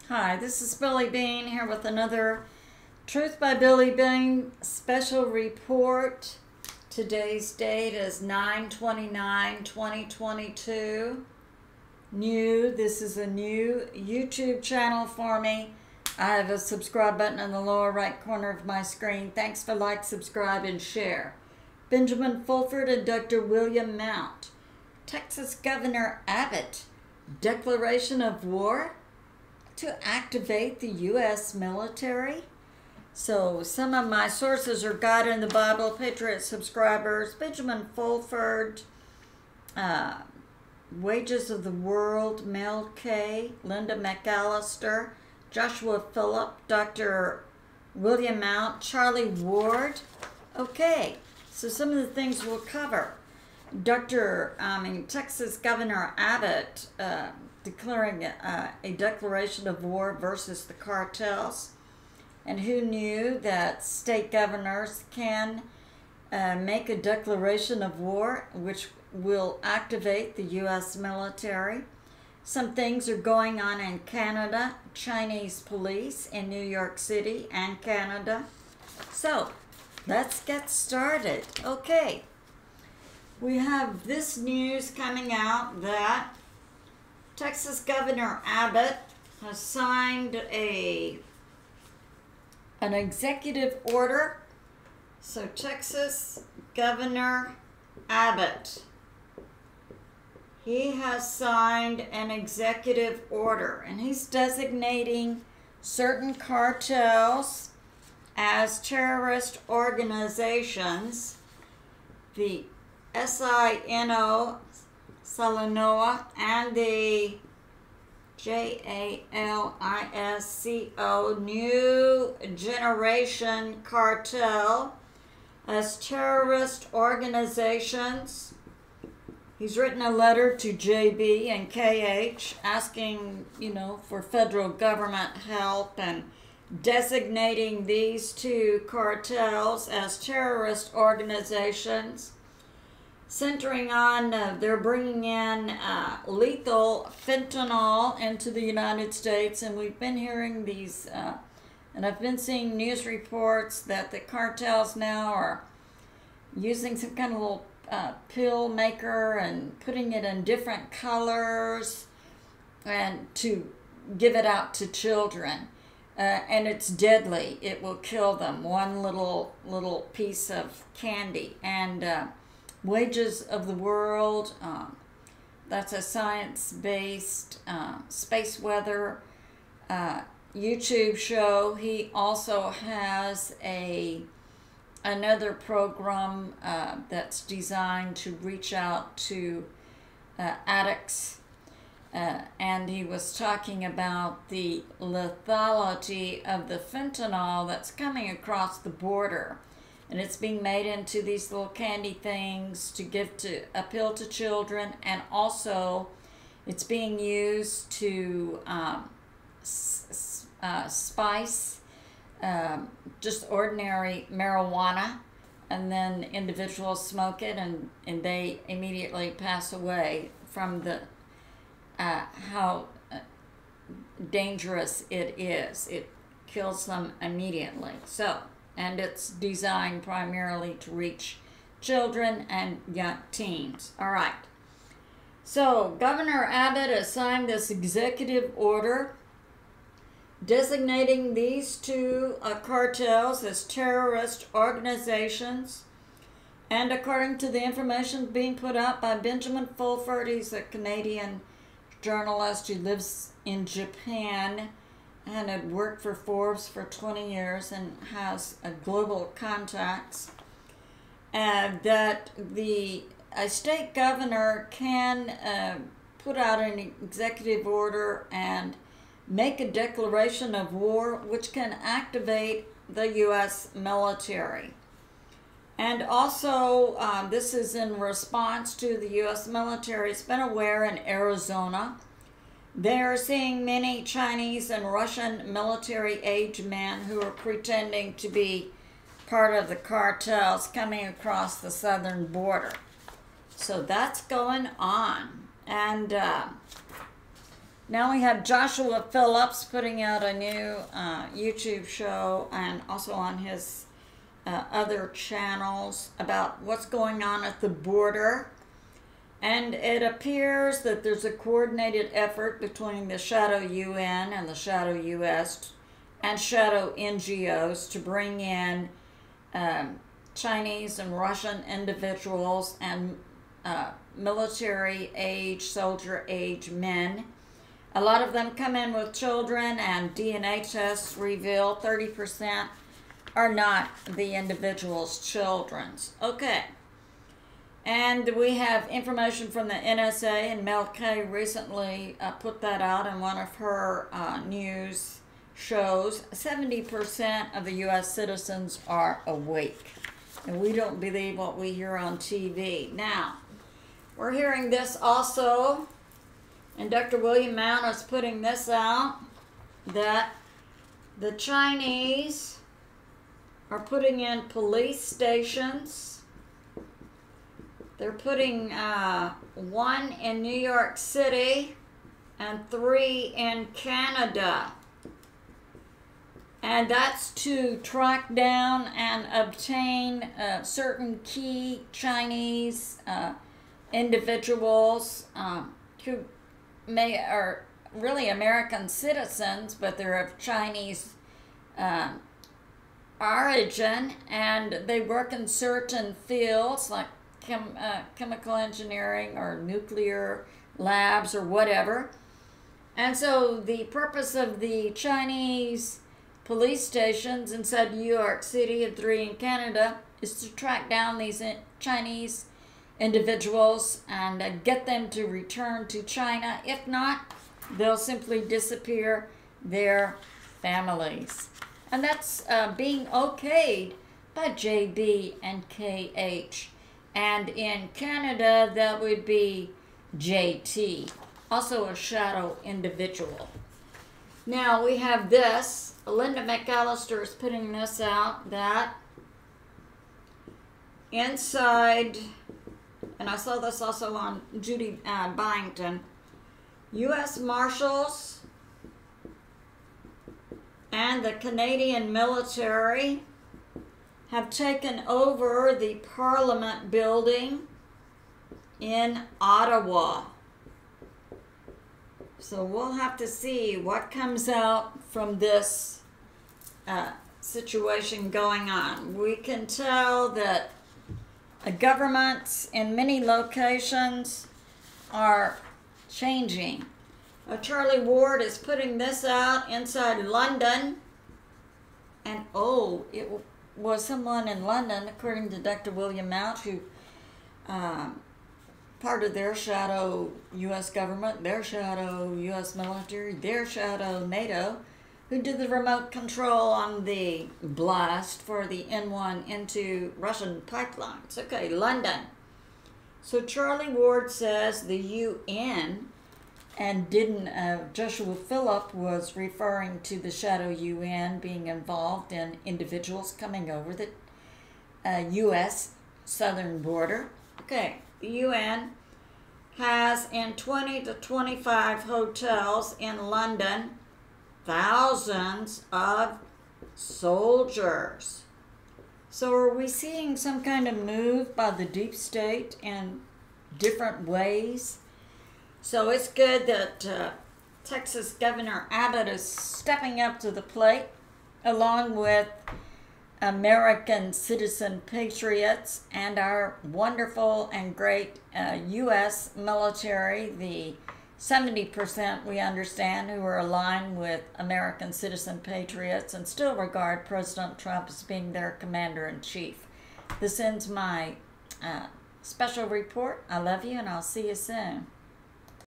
Hi, this is Billie Beene here with another Truth by Billie Beene special report. Today's date is 9/29/2022. This is a new YouTube channel for me. I have a subscribe button in the lower right corner of my screen. Thanks for like, subscribe, and share. Benjamin Fulford and Dr. William Mount. Texas Governor Abbott. Declaration of war to activate the U.S. military. So some of my sources are God in the Bible, Patriot subscribers, Benjamin Fulford, Wages of the World, Mel K, Linda McAllister, Joshua Phillip, Dr. William Mount, Charlie Ward. Okay, so some of the things we'll cover. Texas Governor Abbott declaring a declaration of war versus the cartels. And who knew that state governors can make a declaration of war which will activate the U.S. military? Some things are going on in Canada, Chinese police in New York City and Canada. So let's get started. Okay. We have this news coming out that Texas Governor Abbott has signed an executive order. So Texas Governor Abbott, he has signed an executive order, and he's designating certain cartels as terrorist organizations. The Sinaloa and the JALISCO New Generation Cartel as terrorist organizations. He's written a letter to JB and KH asking, for federal government help and designating these two cartels as terrorist organizations, centering on they're bringing in lethal fentanyl into the United States. And we've been hearing these, and I've been seeing news reports that the cartels now are using some kind of little pill maker and putting it in different colors and to give it out to children. And it's deadly. It will kill them. One little piece of candy. And Wages of the World, that's a science-based space weather YouTube show. He also has another program that's designed to reach out to addicts, and he was talking about the lethality of the fentanyl that's coming across the border. And it's being made into these little candy things to appeal to children, and also it's being used to spice just ordinary marijuana, and then individuals smoke it and they immediately pass away from the how dangerous it is. It kills them immediately. And it's designed primarily to reach children and young teens. All right. So Governor Abbott has signed this executive order designating these two cartels as terrorist organizations. And according to the information being put out by Benjamin Fulford, he's a Canadian journalist who lives in Japan and had worked for Forbes for 20 years and has global contacts, that a state governor can put out an executive order and make a declaration of war which can activate the U.S. military. And also, this is in response to the U.S. military. It's been aware in Arizona. They're seeing many Chinese and Russian military-age men who are pretending to be part of the cartels coming across the southern border. So that's going on. And Now we have Joshua Phillips putting out a new YouTube show, and also on his other channels, about what's going on at the border. And it appears that there's a coordinated effort between the Shadow UN and the Shadow US and Shadow NGOs to bring in Chinese and Russian individuals and military age, soldier age men. A lot of them come in with children, and DNA tests reveal 30% are not the individual's children's. Okay. And we have information from the NSA, and Mel K recently put that out in one of her news shows. 70% of the U.S. citizens are awake. And we don't believe what we hear on TV. Now, we're hearing this also, and Dr. William Mount is putting this out, that the Chinese are putting in police stations. They're putting 1 in New York City and 3 in Canada. And that's to track down and obtain certain key Chinese individuals who are really American citizens, but they're of Chinese origin, and they work in certain fields like chemical engineering or nuclear labs or whatever. And so the purpose of the Chinese police stations inside New York City and 3 in Canada is to track down these Chinese individuals and get them to return to China. If not, they'll simply disappear their families. And that's being okayed by JB and KH. And in Canada, that would be JT, also a shadow individual. Now we have this. Linda McAllister is putting this out, that inside, and I saw this also on Judy Byington, U.S. Marshals and the Canadian military have taken over the Parliament building in Ottawa. So we'll have to see what comes out from this situation going on. We can tell that governments in many locations are changing. Charlie Ward is putting this out inside London, and it was someone in London, according to Dr. William Mount, who part of their shadow U.S. government, their shadow U.S. military, their shadow NATO, who did the remote control on the blast for the N1 into Russian pipelines. Okay, London. So Charlie Ward says the UN, and Joshua Phillip was referring to the shadow UN being involved in individuals coming over the U.S. southern border. Okay, the UN has in 20 to 25 hotels in London thousands of soldiers. So are we seeing some kind of move by the deep state in different ways? So it's good that Texas Governor Abbott is stepping up to the plate, along with American citizen patriots and our wonderful and great U.S. military, the 70% we understand who are aligned with American citizen patriots and still regard President Trump as being their commander-in-chief. This ends my special report. I love you, and I'll see you soon.